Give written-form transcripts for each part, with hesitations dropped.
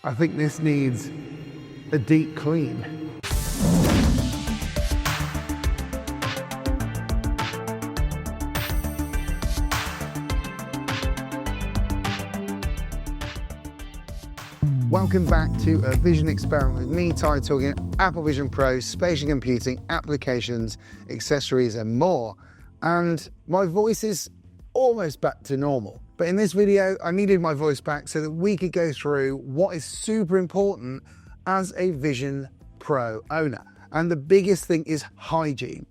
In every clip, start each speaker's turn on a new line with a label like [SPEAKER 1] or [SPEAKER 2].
[SPEAKER 1] I think this needs a deep clean. Welcome back to a vision experiment with me, Ty, talking Apple Vision Pro, spatial computing, applications, accessories, and more. And my voice is almost back to normal. But in this video, I needed my voice back so that we could go through what is super important as a Vision Pro owner. And the biggest thing is hygiene.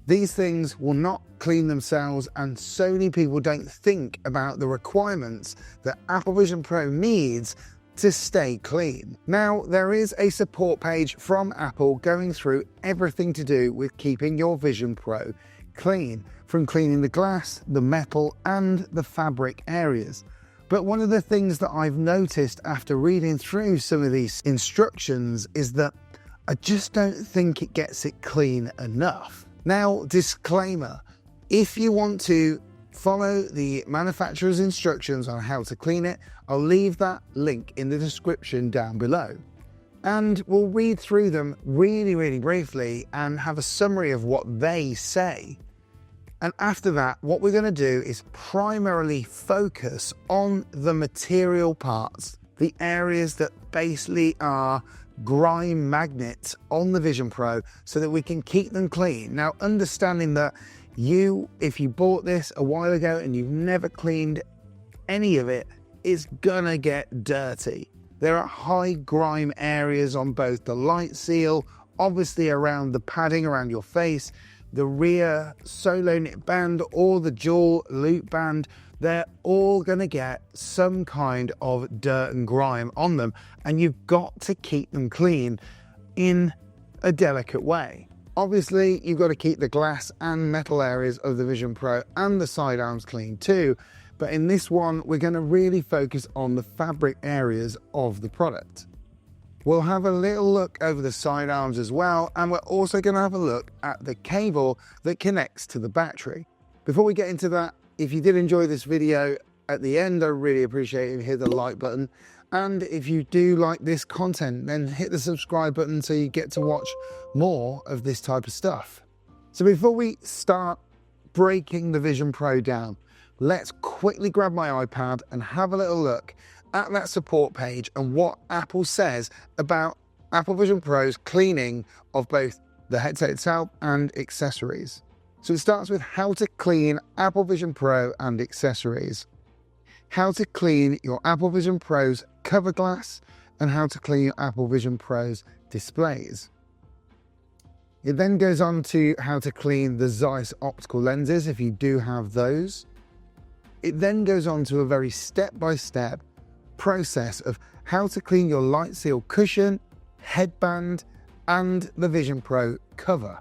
[SPEAKER 1] These things will not clean themselves, and so many people don't think about the requirements that Apple Vision Pro needs to stay clean. Now, there is a support page from Apple going through everything to do with keeping your Vision Pro clean, from cleaning the glass, the metal, and the fabric areas. But one of the things that I've noticed after reading through some of these instructions is that I just don't think it gets it clean enough. Now, disclaimer, if you want to follow the manufacturer's instructions on how to clean it, I'll leave that link in the description down below. And we'll read through them really briefly and have a summary of what they say. And after that, what we're going to do is primarily focus on the material parts, the areas that basically are grime magnets on the Vision Pro, so that we can keep them clean. Now, understanding that if you bought this a while ago and you've never cleaned any of it, it's gonna get dirty. There are high grime areas on both the light seal, obviously around the padding around your face, the rear solo knit band or the dual loop band. They're all gonna get some kind of dirt and grime on them, and you've got to keep them clean in a delicate way. Obviously, you've got to keep the glass and metal areas of the Vision Pro and the side arms clean too. But in this one, we're going to really focus on the fabric areas of the product. We'll have a little look over the side arms as well, and we're also going to have a look at the cable that connects to the battery. Before we get into that, if you did enjoy this video, at the end, I really appreciate it if you hit the like button. And if you do like this content, then hit the subscribe button so you get to watch more of this type of stuff. So before we start breaking the Vision Pro down, let's quickly grab my iPad and have a little look at that support page and what Apple says about Apple Vision Pro's cleaning of both the headset itself and accessories. So it starts with how to clean Apple Vision Pro and accessories, how to clean your Apple Vision Pro's cover glass, and how to clean your Apple Vision Pro's displays. It then goes on to how to clean the Zeiss optical lenses if you do have those. It then goes on to a very step-by-step process of how to clean your light seal cushion, headband, and the Vision Pro cover.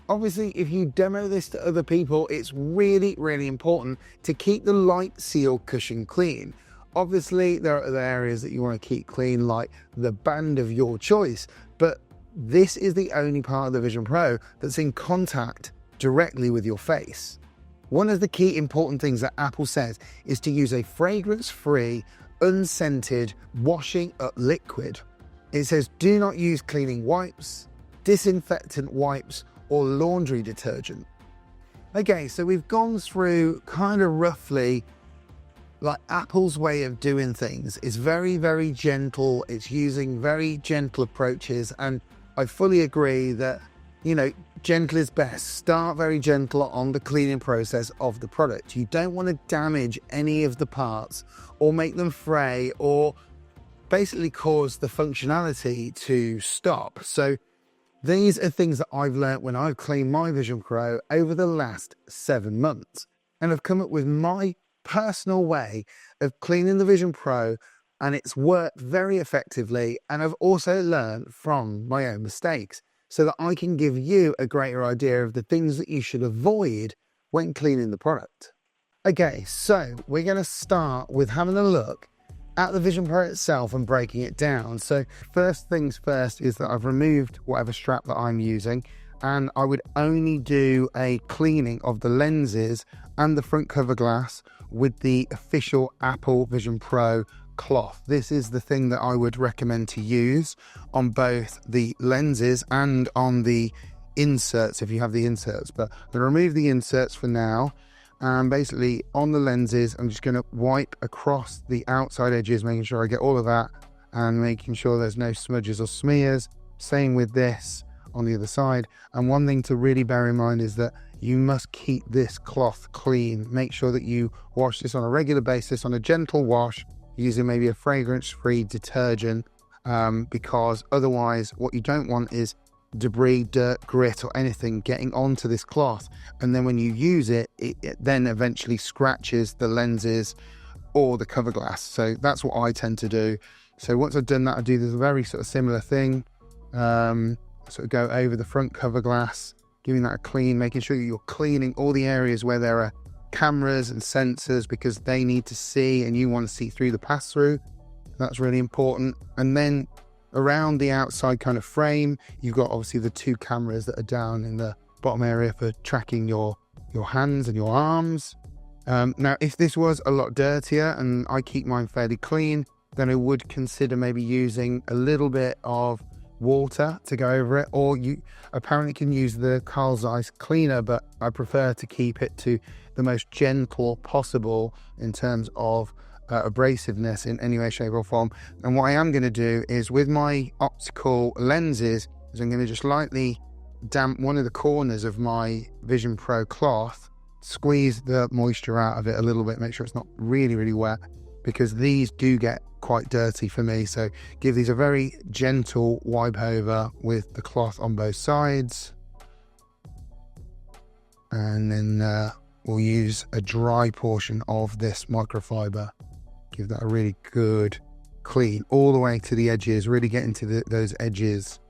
[SPEAKER 1] Obviously, if you demo this to other people, it's really important to keep the light seal cushion clean. Obviously, there are other areas that you want to keep clean, like the band of your choice, but this is the only part of the Vision Pro that's in contact directly with your face. One of the key important things that Apple says is to use a fragrance-free, unscented washing up liquid. It says do not use cleaning wipes, disinfectant wipes, or laundry detergent. Okay, so we've gone through kind of roughly like Apple's way of doing things. It's very gentle. It's using very gentle approaches, and I fully agree that, you know, gentle is best. Start very gentle on the cleaning process of the product. You don't want to damage any of the parts or make them fray or basically cause the functionality to stop. So these are things that I've learned when I've cleaned my Vision Pro over the last 7 months, and I've come up with my personal way of cleaning the Vision Pro, and it's worked very effectively. And I've also learned from my own mistakes so that I can give you a greater idea of the things that you should avoid when cleaning the product. Okay, so we're going to start with having a look at the Vision Pro itself and breaking it down. So first things first is that I've removed whatever strap that I'm using, and I would only do a cleaning of the lenses and the front cover glass with the official Apple Vision Pro cloth. This is the thing that I would recommend to use on both the lenses and on the inserts if you have the inserts. But I'm going to remove the inserts for now, and basically on the lenses I'm just going to wipe across the outside edges, making sure I get all of that and making sure there's no smudges or smears. Same with this on the other side. And one thing to really bear in mind is that you must keep this cloth clean. Make sure that you wash this on a regular basis, on a gentle wash, using maybe a fragrance-free detergent, because otherwise what you don't want is debris, dirt, grit or anything getting onto this cloth, and then when you use it, it then eventually scratches the lenses or the cover glass. So that's what I tend to do. So once I've done that, I do this very sort of similar thing, sort of go over the front cover glass, giving that a clean, making sure you're cleaning all the areas where there are cameras and sensors, because they need to see and you want to see through the pass-through. That's really important. And then around the outside kind of frame, you've got obviously the 2 cameras that are down in the bottom area for tracking your hands and your arms. Now, if this was a lot dirtier, and I keep mine fairly clean, then I would consider maybe using a little bit of water to go over it, or you apparently can use the Carl Zeiss cleaner, but I prefer to keep it to the most gentle possible in terms of abrasiveness in any way, shape or form. And what I am going to do is, with my optical lenses, is I'm going to just lightly damp one of the corners of my Vision Pro cloth, squeeze the moisture out of it a little bit, make sure it's not really wet, because these do get quite dirty for me. So give these a very gentle wipe over with the cloth on both sides, and then we'll use a dry portion of this microfiber, give that a really good clean all the way to the edges, really get into those edges.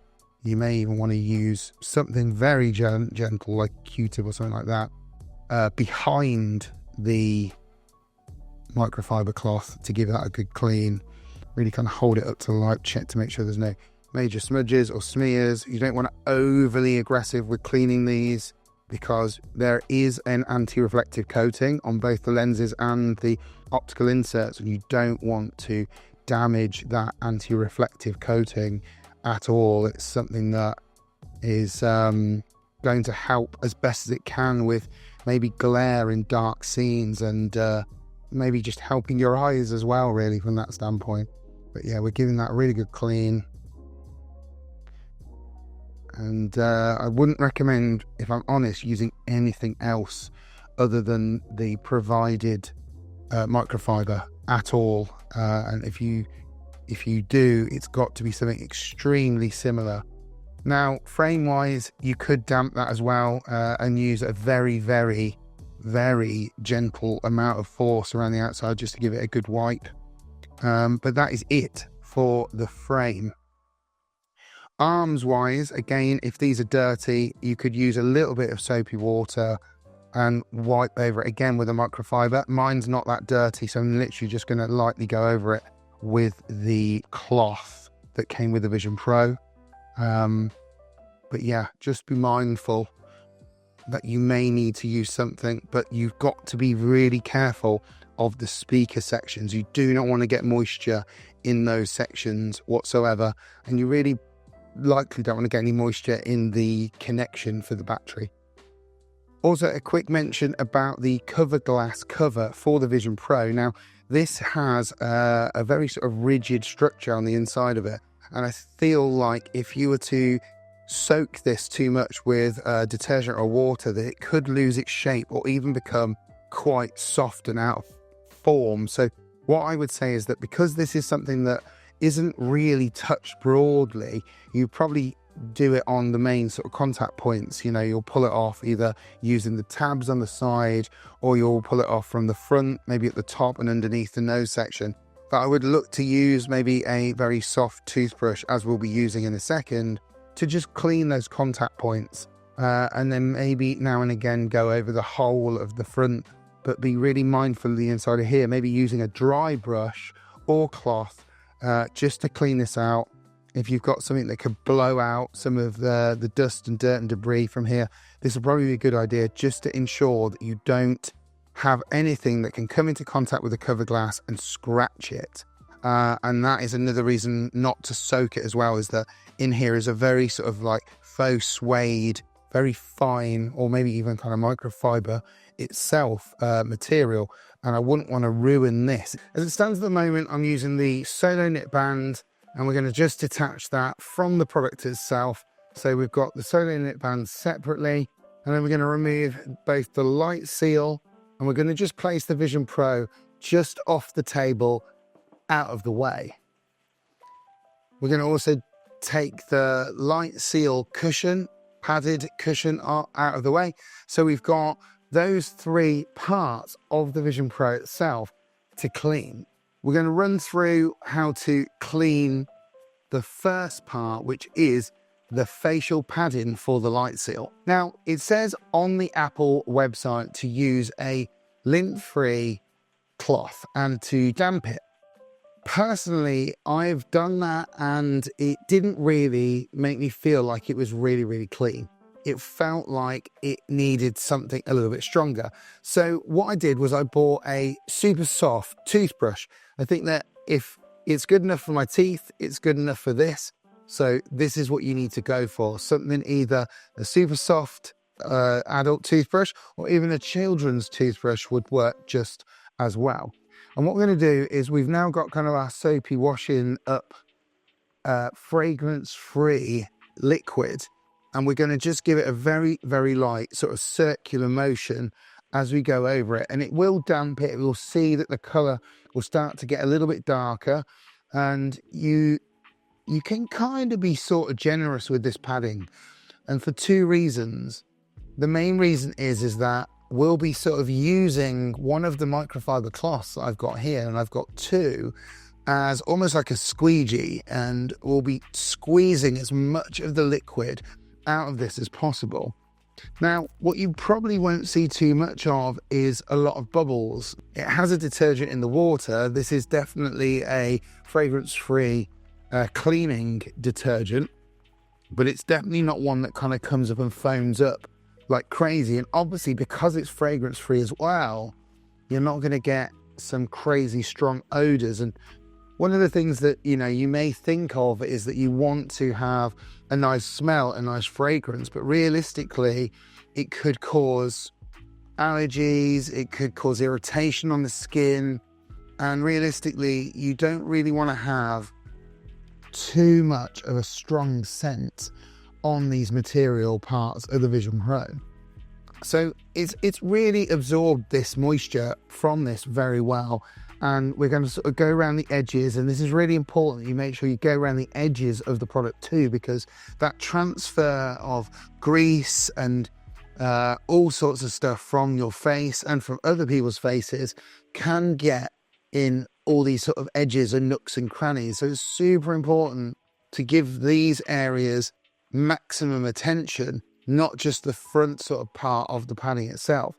[SPEAKER 1] You may even want to use something very gentle like Q-tip or something like that behind the microfiber cloth to give that a good clean. Really kind of hold it up to the light, check to make sure there's no major smudges or smears. You don't want to overly aggressive with cleaning these, because there is an anti-reflective coating on both the lenses and the optical inserts, and you don't want to damage that anti-reflective coating at all. It's something that is going to help as best as it can with maybe glare in dark scenes, and maybe just helping your eyes as well, really, from that standpoint. But yeah, we're giving that a really good clean. And I wouldn't recommend, if I'm honest, using anything else other than the provided microfiber at all. And if you do, it's got to be something extremely similar. Now, frame-wise, you could damp that as well and use a very gentle amount of force around the outside just to give it a good wipe. But that is it for the frame. Arms wise, again, if these are dirty, you could use a little bit of soapy water and wipe over it again with a microfiber. Mine's not that dirty, so I'm literally just going to lightly go over it with the cloth that came with the Vision Pro. But yeah, just be mindful that you may need to use something, but you've got to be really careful of the speaker sections. You do not want to get moisture in those sections whatsoever, and you really likely don't want to get any moisture in the connection for the battery. Also, a quick mention about the cover glass cover for the Vision Pro. Now, this has a very sort of rigid structure on the inside of it, and I feel like if you were to soak this too much with detergent or water, that it could lose its shape or even become quite soft and out of form. So what I would say is that because this is something that isn't really touched broadly, you probably do it on the main sort of contact points. You know, you'll pull it off either using the tabs on the side, or you'll pull it off from the front, maybe at the top and underneath the nose section. But I would look to use maybe a very soft toothbrush, as we'll be using in a second, to just clean those contact points. And then maybe now and again go over the whole of the front, but be really mindful of the inside of here, maybe using a dry brush or cloth just to clean this out. If you've got something that could blow out some of the dust and dirt and debris from here, this will probably be a good idea, just to ensure that you don't have anything that can come into contact with the cover glass and scratch it. And that is another reason not to soak it as well, is that in here is a very sort of like faux suede, very fine, or maybe even kind of microfiber itself material, and I wouldn't want to ruin this. As it stands at the moment, I'm using the solo knit band, and we're going to just detach that from the product itself. So we've got the solo knit band separately, and then we're going to remove both the light seal, and we're going to just place the Vision Pro just off the table, out of the way. We're going to also take the light seal cushion, padded cushion, out of the way. So we've got those three parts of the Vision Pro itself to clean. We're going to run through how to clean the first part, which is the facial padding for the light seal. Now, it says on the Apple website to use a lint-free cloth and to damp it. Personally, I've done that and it didn't really make me feel like it was really, really clean. It felt like it needed something a little bit stronger. So what I did was I bought a super soft toothbrush. I think that if it's good enough for my teeth, it's good enough for this. So this is what you need to go for. Something either a super soft adult toothbrush or even a children's toothbrush would work just as well. And what we're going to do is we've now got kind of our soapy washing up fragrance-free liquid, and we're going to just give it a very, very light sort of circular motion as we go over it, and it will damp it. We'll see that the colour will start to get a little bit darker, and you can kind of be sort of generous with this padding, and for two reasons. The main reason is that we'll be sort of using one of the microfiber cloths that I've got here, and I've got two, as almost like a squeegee, and we'll be squeezing as much of the liquid out of this as possible. Now, what you probably won't see too much of is a lot of bubbles. It has a detergent in the water. This is definitely a fragrance-free cleaning detergent, but it's definitely not one that kind of comes up and foams up like crazy. And obviously, because it's fragrance free as well, you're not going to get some crazy strong odors. And one of the things that you may think of is that you want to have a nice smell, a nice fragrance, but realistically it could cause allergies, it could cause irritation on the skin, and realistically you don't really want to have too much of a strong scent on these material parts of the Vision Pro. So it's really absorbed this moisture from this very well, and we're going to sort of go around the edges, and this is really important that you make sure you go around the edges of the product too, because that transfer of grease and all sorts of stuff from your face and from other people's faces can get in all these sort of edges and nooks and crannies. So it's super important to give these areas maximum attention, not just the front sort of part of the padding itself.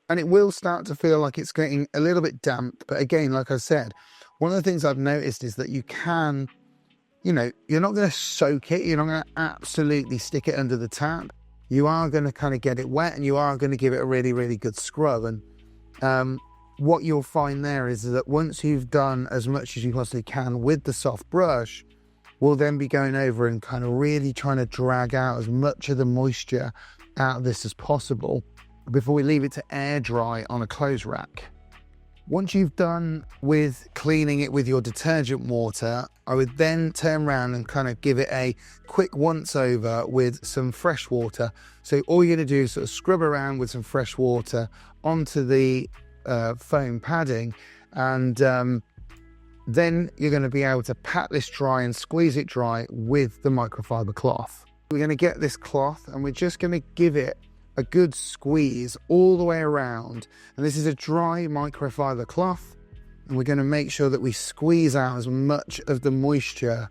[SPEAKER 1] And it will start to feel like it's getting a little bit damp, but again, like I said, one of the things I've noticed is that you can, you're not going to soak it, you're not going to absolutely stick it under the tap. You are going to kind of get it wet, and you are going to give it a really, really good scrub. And what you'll find there is that once you've done as much as you possibly can with the soft brush, we'll then be going over and kind of really trying to drag out as much of the moisture out of this as possible before we leave it to air dry on a clothes rack. Once you've done with cleaning it with your detergent water, I would then turn around and kind of give it a quick once over with some fresh water. So all you're going to do is sort of scrub around with some fresh water onto the foam padding, and then you're going to be able to pat this dry and squeeze it dry with the microfiber cloth. We're going to get this cloth and we're just going to give it a good squeeze all the way around. And this is a dry microfiber cloth, and we're going to make sure that we squeeze out as much of the moisture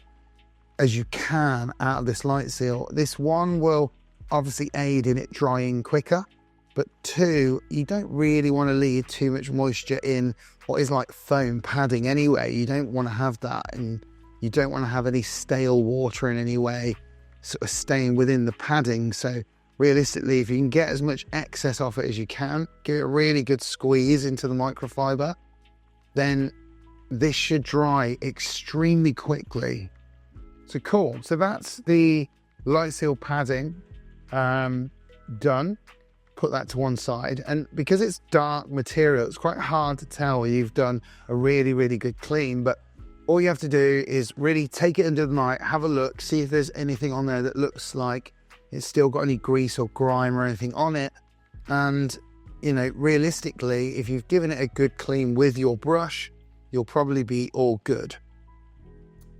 [SPEAKER 1] as you can out of this light seal. This one will obviously aid in it drying quicker, but two, you don't really want to leave too much moisture in what is like foam padding anyway. You don't want to have that, and you don't want to have any stale water in any way sort of staying within the padding. So realistically, if you can get as much excess off it as you can, give it a really good squeeze into the microfiber, then this should dry extremely quickly. So cool. So that's the light seal padding done. Put that to one side. And because it's dark material, it's quite hard to tell you've done a really, really good clean. But all you have to do is really take it under the night, have a look, see if there's anything on there that looks like it's still got any grease or grime or anything on it. And, you know, realistically, if you've given it a good clean with your brush, you'll probably be all good.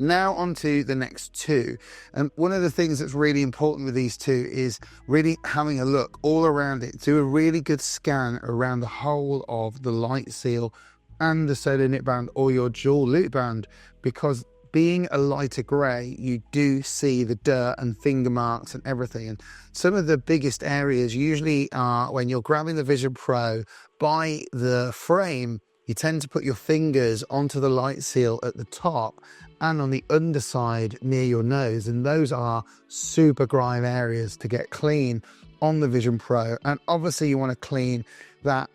[SPEAKER 1] Now on to the next two. And one of the things that's really important with these two is really having a look all around it. Do a really good scan around the whole of the light seal and the solo knit band or your dual loop band, because being a lighter grey, you do see the dirt and finger marks and everything. And some of the biggest areas usually are when you're grabbing the Vision Pro by the frame, you tend to put your fingers onto the light seal at the top and on the underside near your nose. And those are super grime areas to get clean on the Vision Pro. And obviously you want to clean that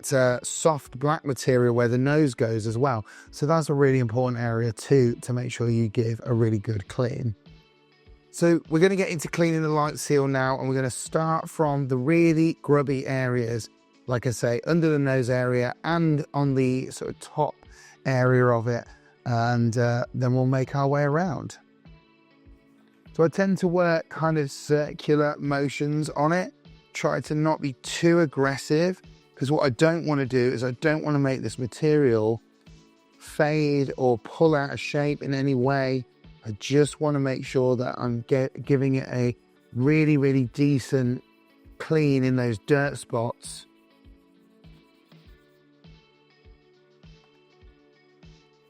[SPEAKER 1] soft black material where the nose goes as well. So that's a really important area too, to make sure you give a really good clean. So we're going to get into cleaning the light seal now, and we're going to start from the really grubby areas, like I say, under the nose area and on the sort of top area of it, and then we'll make our way around. So I tend to work kind of circular motions on it, try to not be too aggressive, because what I don't want to do is I don't want to make this material fade or pull out of shape in any way. I just want to make sure that I'm giving it a really, really decent clean in those dirt spots.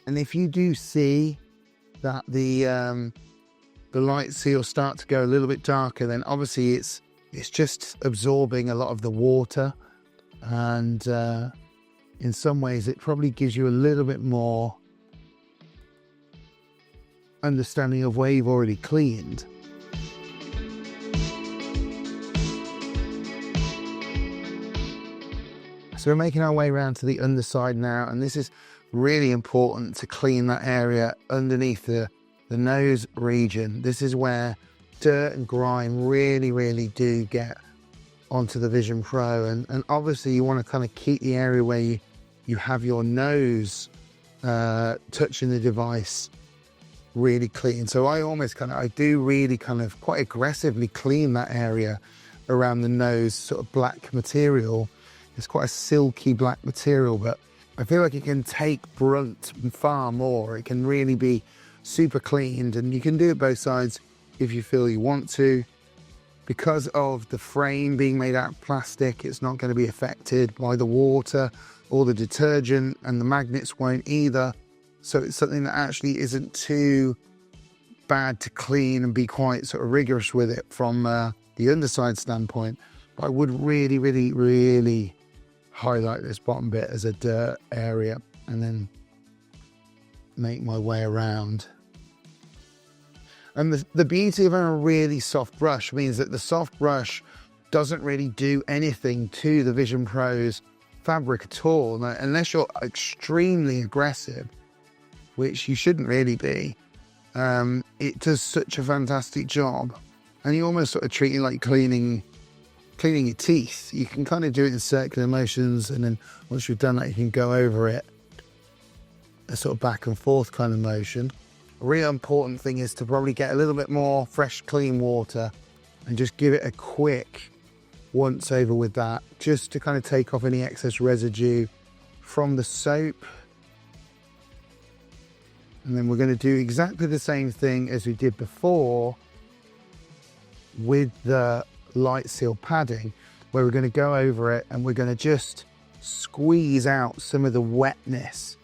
[SPEAKER 1] And if you do see that the light seal start to go a little bit darker, then obviously it's just absorbing a lot of the water. And in some ways it probably gives you a little bit more understanding of where you've already cleaned. So we're making our way around to the underside now, and this is really important to clean that area underneath the nose region. This is where dirt and grime really, really do get onto the Vision Pro, and obviously you want to kind of keep the area where you have your nose touching the device really clean. So I do really kind of quite aggressively clean that area around the nose, sort of black material. It's quite a silky black material, but I feel like it can take brunt far more. It can really be super cleaned, and you can do it both sides if you feel you want to. Because of the frame being made out of plastic, it's not going to be affected by the water or the detergent, and the magnets won't either. So it's something that actually isn't too bad to clean and be quite sort of rigorous with it from the underside standpoint. But I would really, really, really highlight this bottom bit as a dirt area and then make my way around. And the beauty of having a really soft brush means that the soft brush doesn't really do anything to the Vision Pro's fabric at all. Now, unless you're extremely aggressive, which you shouldn't really be, it does such a fantastic job. And you almost sort of treat it like cleaning your teeth. You can kind of do it in circular motions, and then once you've done that, you can go over it, a sort of back and forth kind of motion. A real important thing is to probably get a little bit more fresh, clean water and just give it a quick once over with that, just to kind of take off any excess residue from the soap. And then we're going to do exactly the same thing as we did before with the light seal padding, where we're going to go over it and we're going to just squeeze out some of the wetness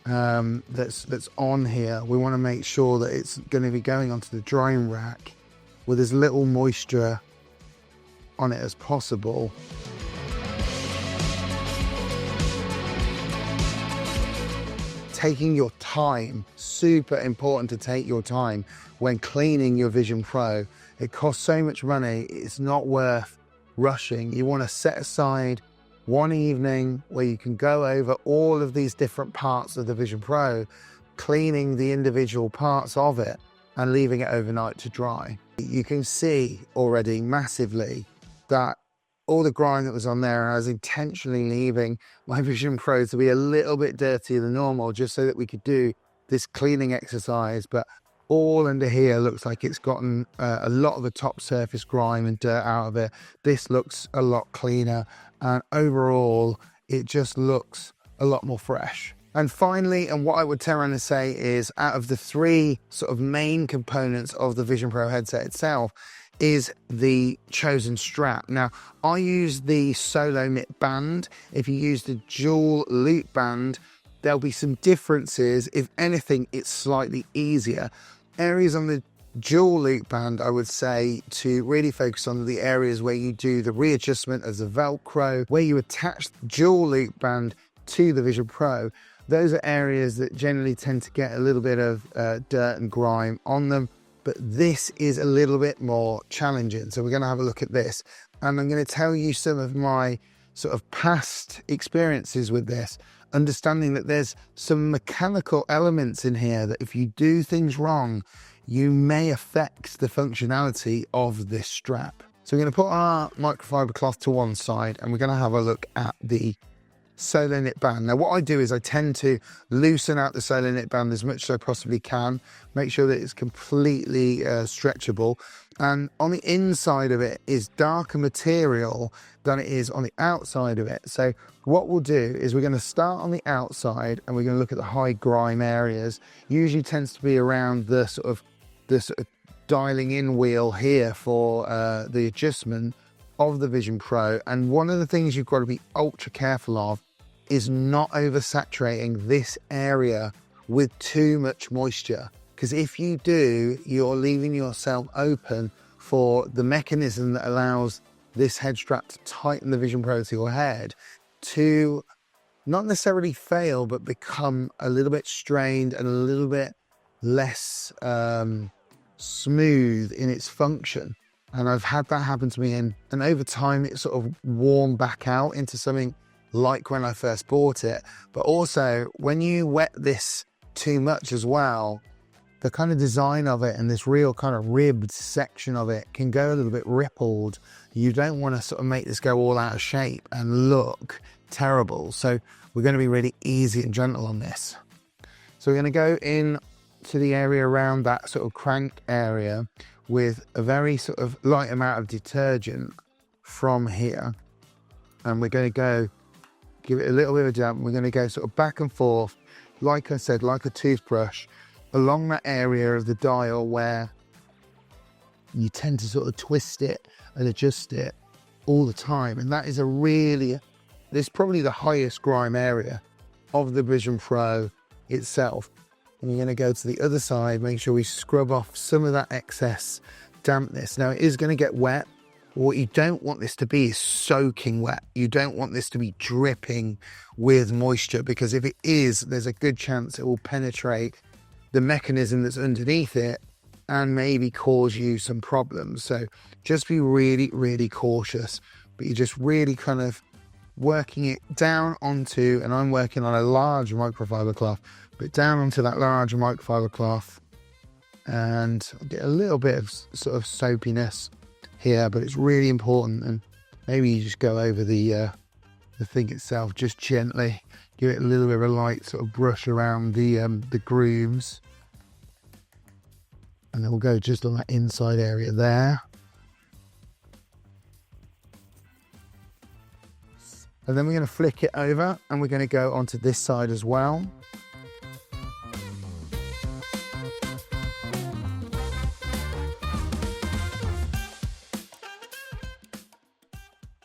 [SPEAKER 1] that's on here. We want to make sure that it's going to be going onto the drying rack with as little moisture on it as possible. Taking your time, super important to take your time when cleaning your Vision Pro. It costs so much money, it's not worth rushing. You want to set aside one evening where you can go over all of these different parts of the Vision Pro, cleaning the individual parts of it and leaving it overnight to dry. You can see already massively that all the grime that was on there, I was intentionally leaving my Vision Pro to be a little bit dirtier than normal just so that we could do this cleaning exercise. But all under here looks like it's gotten a lot of the top surface grime and dirt out of it. This looks a lot cleaner, and overall it just looks a lot more fresh. And finally, and what I would turn around and say is, out of the three sort of main components of the Vision Pro headset itself is the chosen strap. Now, I use the solo knit band. If you use the dual loop band, there'll be some differences. If anything, it's slightly easier. Areas on the dual loop band, I would say to really focus on the areas where you do the readjustment of the Velcro, where you attach the dual loop band to the Vision Pro. Those are areas that generally tend to get a little bit of dirt and grime on them, but this is a little bit more challenging. So we're going to have a look at this, and I'm going to tell you some of my sort of past experiences with this, understanding that there's some mechanical elements in here that if you do things wrong, you may affect the functionality of this strap. So we're going to put our microfiber cloth to one side, and we're going to have a look at the solo knit band. Now what I do is I tend to loosen out the solo knit band as much as I possibly can, make sure that it's completely stretchable, and on the inside of it is darker material than it is on the outside of it. So what we'll do is we're going to start on the outside, and we're going to look at the high grime areas. Usually tends to be around the sort of dialing in wheel here for the adjustment of the Vision Pro. And one of the things you've got to be ultra careful of is not oversaturating this area with too much moisture, because if you do, you're leaving yourself open for the mechanism that allows this head strap to tighten the Vision Pro to your head to not necessarily fail, but become a little bit strained and a little bit less smooth in its function. And I've had that happen to me, and over time it sort of warmed back out into something like when I first bought it. But also when you wet this too much as well, the kind of design of it and this real kind of ribbed section of it can go a little bit rippled. You don't want to sort of make this go all out of shape and look terrible. So we're going to be really easy and gentle on this. So we're going to go in to the area around that sort of crank area with a very sort of light amount of detergent from here. And we're going to go give it a little bit of a damp. We're going to go sort of back and forth, like I said, like a toothbrush, along that area of the dial where you tend to sort of twist it and adjust it all the time. And that is this is probably the highest grime area of the Vision Pro itself. And we're going to go to the other side, make sure we scrub off some of that excess dampness. Now it is going to get wet. What you don't want this to be is soaking wet. You don't want this to be dripping with moisture, because if it is, there's a good chance it will penetrate the mechanism that's underneath it and maybe cause you some problems. So just be really, really cautious, but you're just really kind of working it down onto, and I'm working on a large microfiber cloth, but down onto that large microfiber cloth, and get a little bit of sort of soapiness here, but it's really important. And maybe you just go over the thing itself just gently, give it a little bit of a light sort of brush around the grooves, and then we'll go just on that inside area there. And then we're going to flick it over, and we're going to go onto this side as well.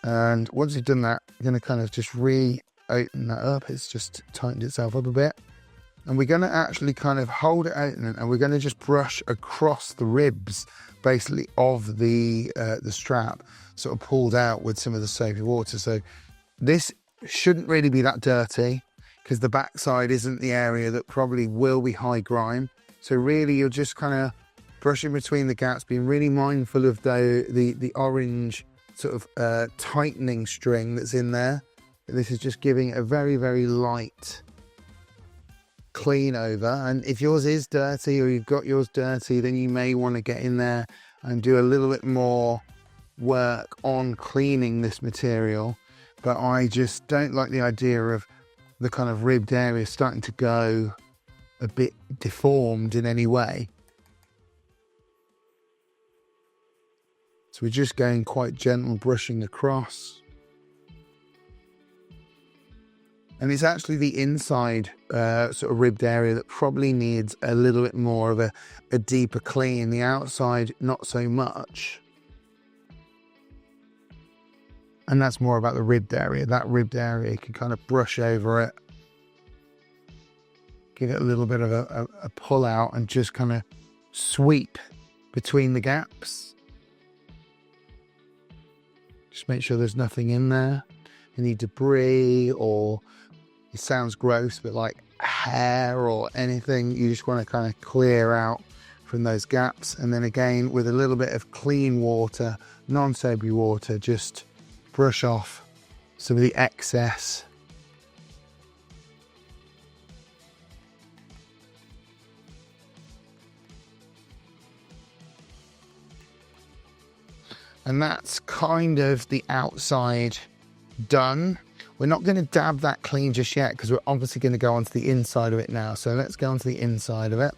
[SPEAKER 1] And once you've done that, you're going to kind of just re-open that up. It's just tightened itself up a bit. And we're going to actually kind of hold it open, and we're going to just brush across the ribs, basically, of the strap, sort of pulled out with some of the soapy water. So this shouldn't really be that dirty, because the backside isn't the area that probably will be high grime. So really, you're just kind of brushing between the gaps, being really mindful of the orange sort of tightening string that's in there. This is just giving a very, very light clean over. And if yours is dirty or you've got yours dirty, then you may want to get in there and do a little bit more work on cleaning this material. But I just don't like the idea of the kind of ribbed area starting to go a bit deformed in any way. So we're just going quite gentle, brushing across. And it's actually the inside sort of ribbed area that probably needs a little bit more of a deeper clean. The outside, not so much. And that's more about the ribbed area. That ribbed area, you can kind of brush over it. Give it a little bit of a pull out and just kind of sweep between the gaps. Just make sure there's nothing in there. Any debris, or it sounds gross, but like hair or anything, you just want to kind of clear out from those gaps. And then again, with a little bit of clean water, non-soapy water, just brush off some of the excess. And that's kind of the outside done. We're not going to dab that clean just yet because we're obviously going to go onto the inside of it now. So let's go onto the inside of it.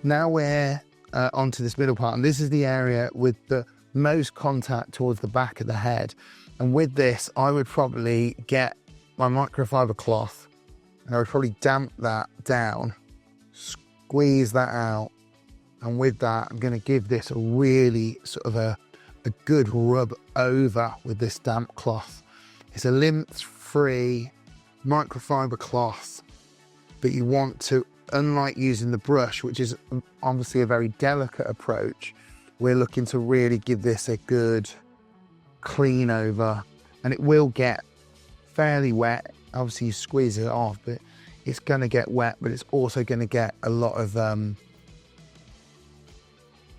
[SPEAKER 1] Now we're onto this middle part, and this is the area with the most contact towards the back of the head. And with this, I would probably get my microfiber cloth and I would probably damp that down, squeeze that out, and with that I'm going to give this a really sort of a good rub over with this damp cloth. It's a lymph-free microfiber cloth, but you want to, unlike using the brush, which is obviously a very delicate approach, we're looking to really give this a good clean over, and it will get fairly wet. Obviously you squeeze it off, but it's going to get wet, but it's also going to get a lot of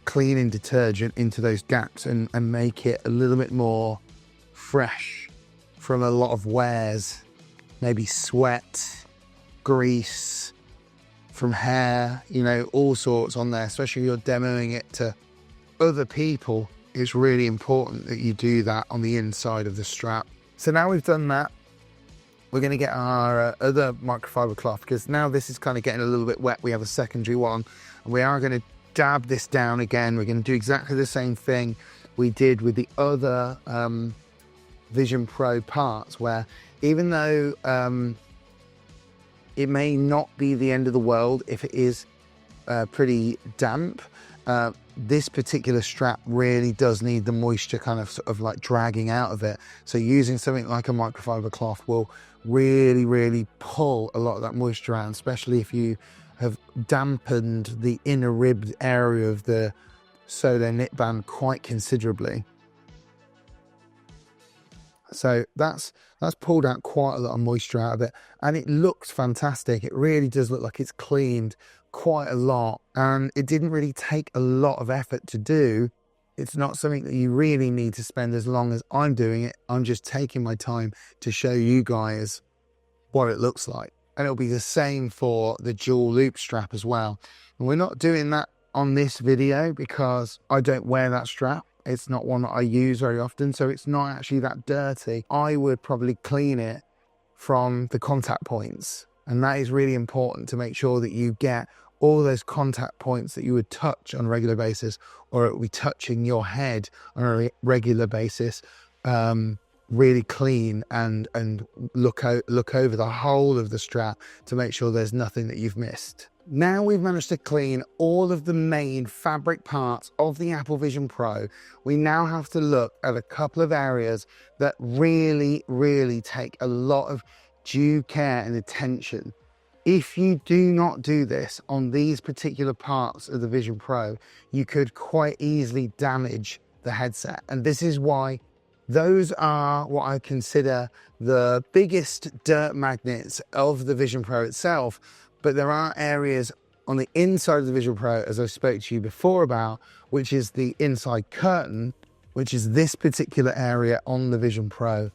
[SPEAKER 1] cleaning detergent into those gaps and make it a little bit more fresh from a lot of wears, maybe sweat, grease, from hair, you know, all sorts on there, especially if you're demoing it to other people. It's really important that you do that on the inside of the strap. So now we've done that, we're going to get our other microfiber cloth, because now this is kind of getting a little bit wet. We have a secondary one, and we are going to dab this down again. We're going to do exactly the same thing we did with the other Vision Pro parts, where even though it may not be the end of the world if it is pretty damp, this particular strap really does need the moisture kind of sort of like dragging out of it. So using something like a microfiber cloth will really pull a lot of that moisture out, especially if you have dampened the inner ribbed area of the solo knit band quite considerably. So that's pulled out quite a lot of moisture out of it, and it looks fantastic. It really does look like it's cleaned quite a lot, and it didn't really take a lot of effort to do. It's not something that you really need to spend as long as I'm doing it. I'm just taking my time to show you guys what it looks like. And it'll be the same for the dual loop strap as well. And we're not doing that on this video because I don't wear that strap. It's not one that I use very often, so it's not actually that dirty. I would probably clean it from the contact points, and that is really important to make sure that you get all those contact points that you would touch on a regular basis, or it will be touching your head on a regular basis, really clean, and look over the whole of the strap to make sure there's nothing that you've missed. Now we've managed to clean all of the main fabric parts of the Apple Vision Pro, we now have to look at a couple of areas that really take a lot of due care and attention. If you do not do this on these particular parts of the Vision Pro, you could quite easily damage the headset. And this is why Those are what I consider the biggest dirt magnets of the Vision Pro itself, but there are areas on the inside of the Vision Pro, as I spoke to you before about, which is the inside curtain, which is this particular area on the Vision Pro.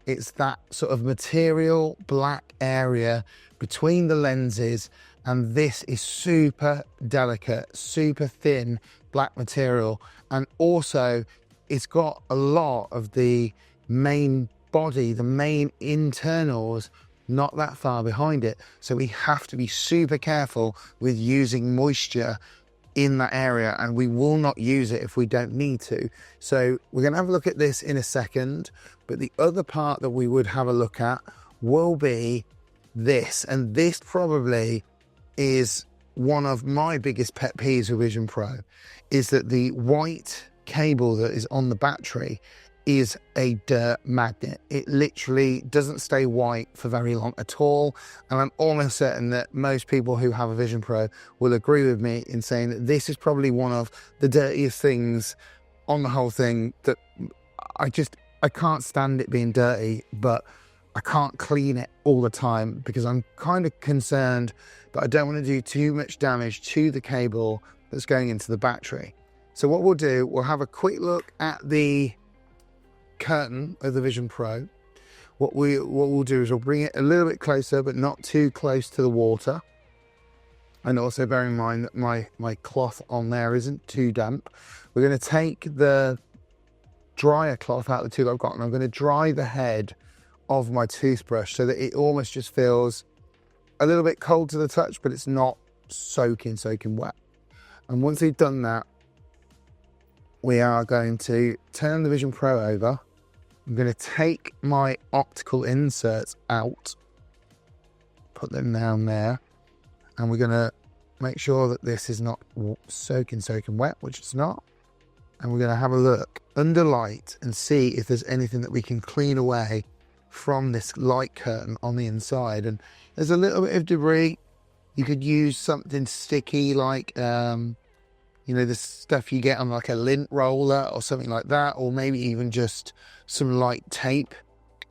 [SPEAKER 1] It's that sort of material black area between the lenses, and this is super delicate, super thin black material, and also it's got a lot of the main body, the main internals, not that far behind it. So we have to be super careful with using moisture in that area, and we will not use it if we don't need to. So we're going to have a look at this in a second, but the other part that we would have a look at will be this, and this probably is one of my biggest pet peeves with Vision Pro, is that the white cable that is on the battery is a dirt magnet. It literally doesn't stay white for very long at all, and I'm almost certain that most people who have a Vision Pro will agree with me in saying that this is probably one of the dirtiest things on the whole thing. That I can't stand it being dirty, but I can't clean it all the time because I'm kind of concerned that I don't want to do too much damage to the cable that's going into the battery. So what we'll do, we'll have a quick look at the curtain of the Vision Pro. What we'll do is we'll bring it a little bit closer, but not too close to the water. And also bear in mind that my cloth on there isn't too damp. We're going to take the dryer cloth out of the two that I've got, and I'm going to dry the head of my toothbrush so that it almost just feels a little bit cold to the touch, but it's not soaking wet. And once we've done that, we are going to turn the Vision Pro over. I'm going to take my optical inserts out, put them down there, and we're going to make sure that this is not soaking wet, which it's not. And we're going to have a look under light and see if there's anything that we can clean away from this light curtain on the inside. And there's a little bit of debris. You could use something sticky like you know, the stuff you get on like a lint roller or something like that, or maybe even just some light tape,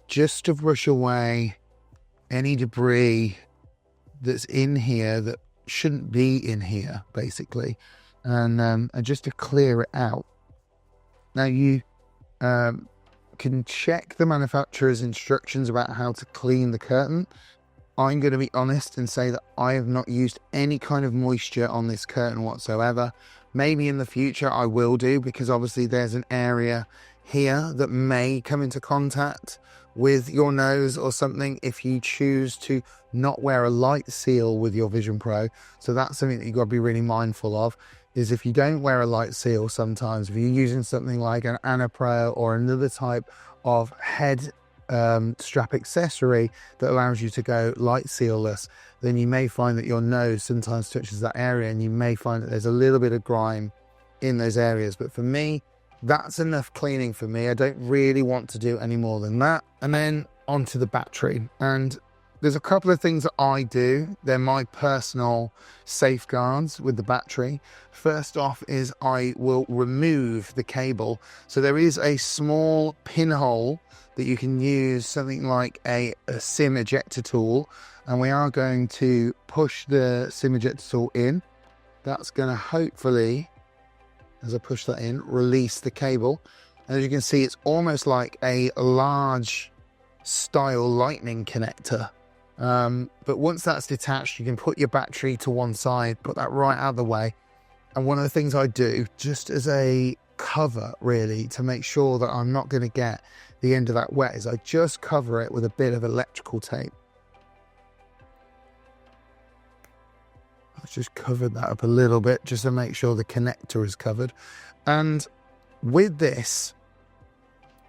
[SPEAKER 1] just to brush away any debris that's in here that shouldn't be in here, basically, and just to clear it out. Now you can check the manufacturer's instructions about how to clean the curtain. I'm going to be honest and say that I have not used any kind of moisture on this curtain whatsoever. Maybe in the future I will do, because obviously there's an area here that may come into contact with your nose or something if you choose to not wear a light seal with your Vision Pro. So that's something that you've got to be really mindful of, is if you don't wear a light seal sometimes, if you're using something like an Anapro or another type of head strap accessory that allows you to go light sealless, then you may find that your nose sometimes touches that area, and you may find that there's a little bit of grime in those areas. But for me, that's enough cleaning for me. I don't really want to do any more than that. And then onto the battery, and there's a couple of things that I do. They're my personal safeguards with the battery. First off is I will remove the cable. So there is a small pinhole that you can use something like a SIM ejector tool, and we are going to push the SIM ejector tool in. That's going to hopefully, as I push that in, release the cable. And as you can see, it's almost like a large style lightning connector. But once that's detached, you can put your battery to one side, put that right out of the way. And one of the things I do, just as a cover really, to make sure that I'm not going to get the end of that wet, is I just cover it with a bit of electrical tape. I've just covered that up a little bit just to make sure the connector is covered. And with this,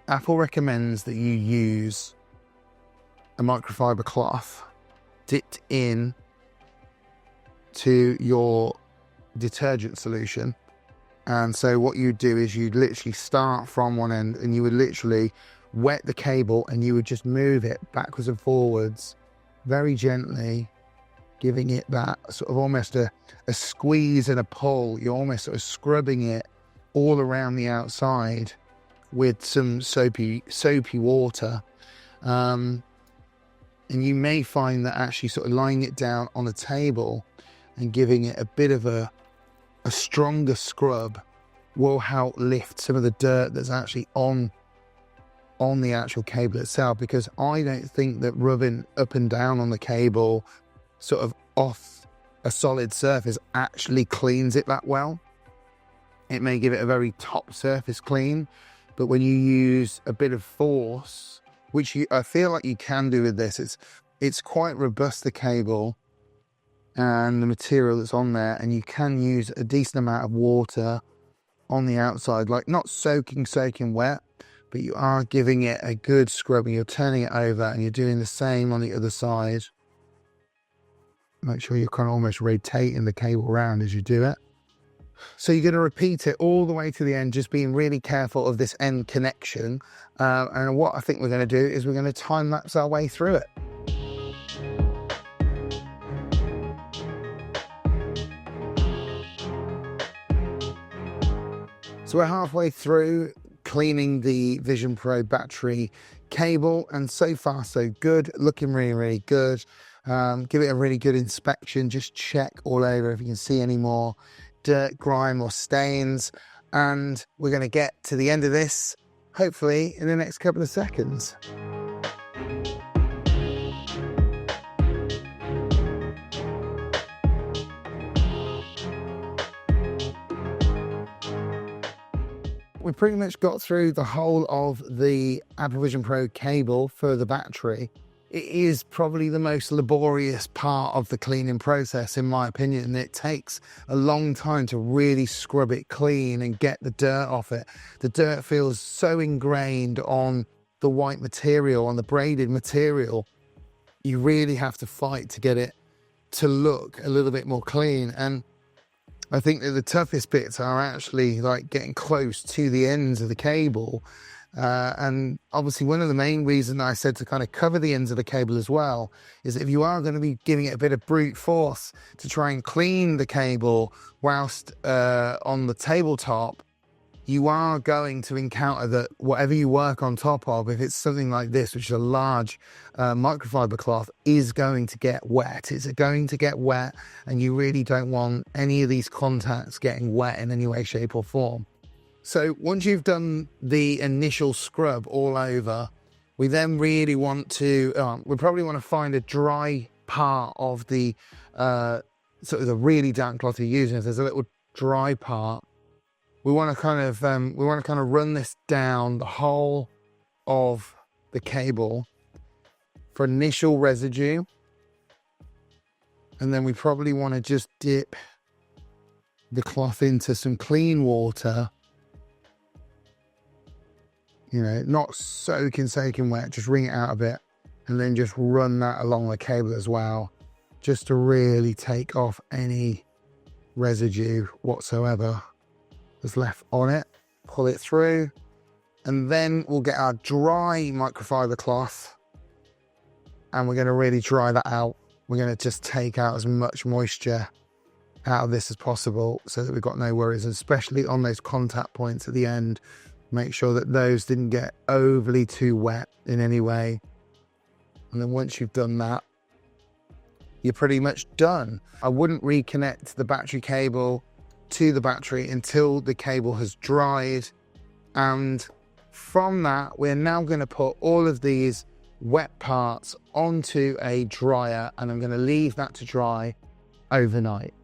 [SPEAKER 1] Apple recommends that you use a microfiber cloth dipped in to your detergent solution. And so what you do is you'd literally start from one end, and you would literally wet the cable, and you would just move it backwards and forwards very gently, giving it that sort of almost a squeeze and a pull. You're almost sort of scrubbing it all around the outside with some soapy water. And you may find that actually sort of lying it down on a table and giving it a bit of a stronger scrub will help lift some of the dirt that's actually on the actual cable itself, because I don't think that rubbing up and down on the cable sort of off a solid surface actually cleans it that well. It may give it a very top surface clean, but when you use a bit of force, which I feel like you can do with this, it's quite robust, the cable and the material that's on there, and you can use a decent amount of water on the outside, like not soaking wet, but you are giving it a good scrub, and you're turning it over and you're doing the same on the other side. Make sure you're kind of almost rotating the cable around as you do it. So you're going to repeat it all the way to the end, just being really careful of this end connection. And what I think we're going to do is we're going to time lapse our way through it. So we're halfway through cleaning the Vision Pro battery cable, and so far so good, looking really, really good. Give it a really good inspection, just check all over if you can see any more dirt, grime or stains, and we're going to get to the end of this hopefully in the next couple of seconds. We pretty much got through the whole of the Apple Vision Pro cable for the battery. It is probably the most laborious part of the cleaning process, in my opinion, and it takes a long time to really scrub it clean and get the dirt off it. The dirt feels so ingrained on the white material, on the braided material. You really have to fight to get it to look a little bit more clean. And I think that the toughest bits are actually like getting close to the ends of the cable. And obviously one of the main reasons I said to kind of cover the ends of the cable as well is that if you are going to be giving it a bit of brute force to try and clean the cable whilst on the tabletop, you are going to encounter that whatever you work on top of, if it's something like this, which is a large microfiber cloth, is going to get wet. It's going to get wet, and you really don't want any of these contacts getting wet in any way, shape or form. So once you've done the initial scrub all over, we then really want to, we probably want to find a dry part of the sort of the really damp cloth you're using. If there's a little dry part, we want to kind of run this down the whole of the cable for initial residue, and then we probably want to just dip the cloth into some clean water. You know, not soaking wet, just wring it out a bit, and then just run that along the cable as well, just to really take off any residue whatsoever that's left on it. Pull it through, and then we'll get our dry microfiber cloth, and we're going to really dry that out. We're going to just take out as much moisture out of this as possible so that we've got no worries, and especially on those contact points at the end. Make sure that those didn't get overly too wet in any way. And then once you've done that, you're pretty much done. I wouldn't reconnect the battery cable to the battery until the cable has dried. And from that, we're now going to put all of these wet parts onto a dryer, and I'm going to leave that to dry overnight.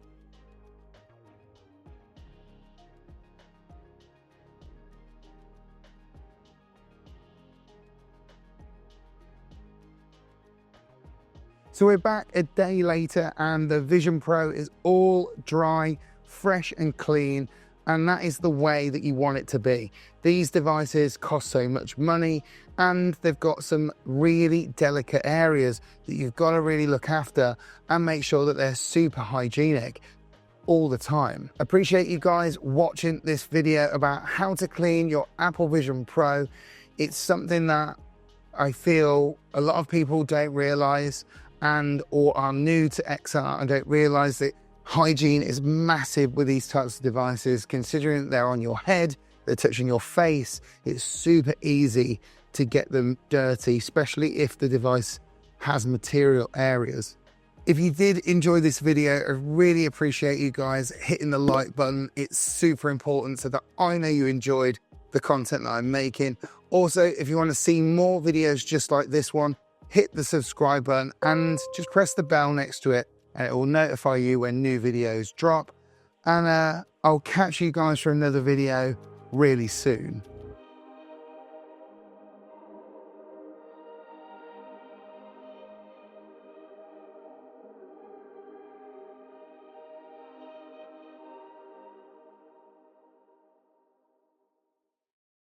[SPEAKER 1] So we're back a day later, and the Vision Pro is all dry, fresh and clean, and that is the way that you want it to be. These devices cost so much money, and they've got some really delicate areas that you've got to really look after and make sure that they're super hygienic all the time. Appreciate you guys watching this video about how to clean your Apple Vision Pro. It's something that I feel a lot of people don't realize, and or are new to XR and don't realize that hygiene is massive with these types of devices, considering that they're on your head, they're touching your face. It's super easy to get them dirty, especially if the device has material areas. If you did enjoy this video, I really appreciate you guys hitting the like button. It's super important so that I know you enjoyed the content that I'm making. Also, if you want to see more videos just like this one, hit the subscribe button and just press the bell next to it, and it will notify you when new videos drop. And I'll catch you guys for another video really soon.